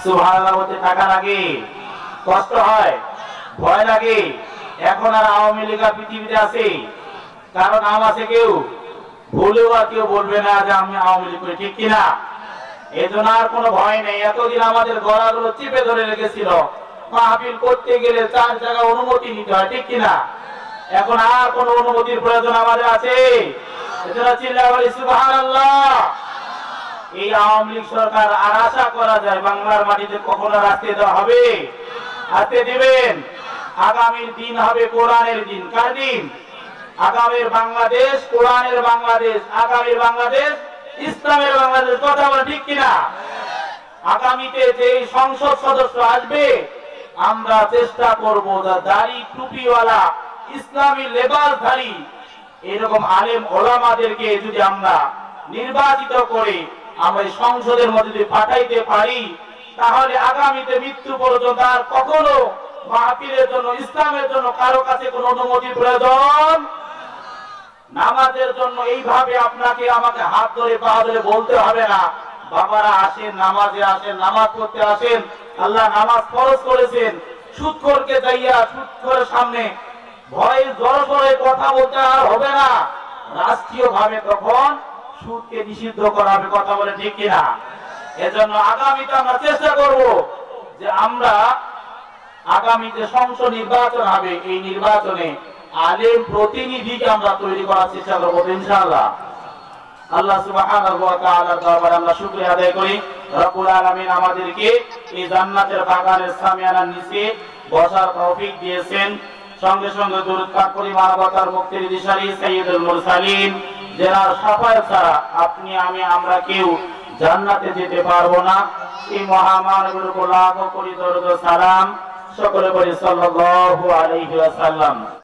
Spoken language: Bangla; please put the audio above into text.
সুবহানাল্লাহ বলতে টাকা লাগে, কষ্ট হয়, ভয় লাগে। এখন আর আওয়ামী লীগ পৃথিবীতে আছে? কারণ নাম আছে কেউ? ভুলেও আর কেউ বলবে না যে আমি আওয়ামী লীগ করি, ঠিক কিনা? এজন্য আর কোনো ভয় নেই। এতদিন আমাদের গলাগুলো চিপে ধরে রেখেছিল, মাহফিল করতে গেলে 4 জায়গা অনুমতি নিতে হয়, ঠিক কিনা? এখন আর কোনো অনুমতির প্রয়োজন আমাদের আছে? এজন্য চিল্লায়ে বলি সুবহানাল্লাহ। এই আওয়ামী লীগ সরকার আর আশা করা যায় বাংলার মাটিতে কখনো রাখতে দেওয়া হবে? আসতে দিবেন? আগামীর দিন হবে কোরআনের দিন। কার দিন? আগামীর বাংলাদেশ কোরআনের বাংলাদেশ, আগামীর বাংলাদেশ ইসলামের বাংলাদেশ। কথা বলে ঠিক কিনা? আগামীতে যে সংসদ সদস্য আসবে, আমরা চেষ্টা করব দাড়ি টুপিওয়ালা ইসলামী লেবাসধারী এরকম আলেম ওলামাদেরকে যদি আমরা নির্বাচিত করে আমরা সংসদের মধ্যে যদি পাঠাইতে পারি, তাহলে আগামীতে মৃত্যু পর্যন্ত আর কখনো মাহফিলের জন্য ইসলামের জন্য কারো কাছে কোনো অনুমতির প্রয়োজন। নামাজের জন্য এইভাবে আপনাকে আমাকে হাত ধরে পা ধরে বলতে হবে না, বাবারা আসেন নামাজে আসেন, নামাজ পড়তে আসেন, আল্লাহ নামাজ ফরজ করেছেন। সুদখোরকে যাইয়া সুদখোরের সামনে ভয়ে জড়ো জড়ো কথা বলতে আর হবে না। রাষ্ট্রীয় ভাবে তখন সুদকে নিষিদ্ধ করা হবে। কথা বলে ঠিক কিনা? এজন্য আগামীতে আমরা চেষ্টা করব যে আমরা আগামীতে সংসদ নির্বাচন হবে, এই নির্বাচনে আলেম প্রতিনিধিকে আমরা তৈরি করার চেষ্টা করব ইনশাআল্লাহ। আল্লাহ সুবহানাহু ওয়া তাআলার দরবারে আমরা শুকরিয়া আদায় করি, রব্বুল আলামিন আমাদেরকে এই জান্নাতের বাগানের সামিয়ানার নিচে বসার তৌফিক দিয়েছেন। সঙ্গে সঙ্গে দুরূদ পাঠ করি মানবতার মুক্তির দিশারি সাইয়্যিদুল মুরসালিন, যার শাফায়াত ছাড়া আপনি আমি আমরা কেউ জান্নাতে যেতে পারবো না। এই মহামানবের উপর লাখ কোটি দরুদ ও সালাম সকলে বলি সাল্লাল্লাহু আলাইহি ওয়াসাল্লাম।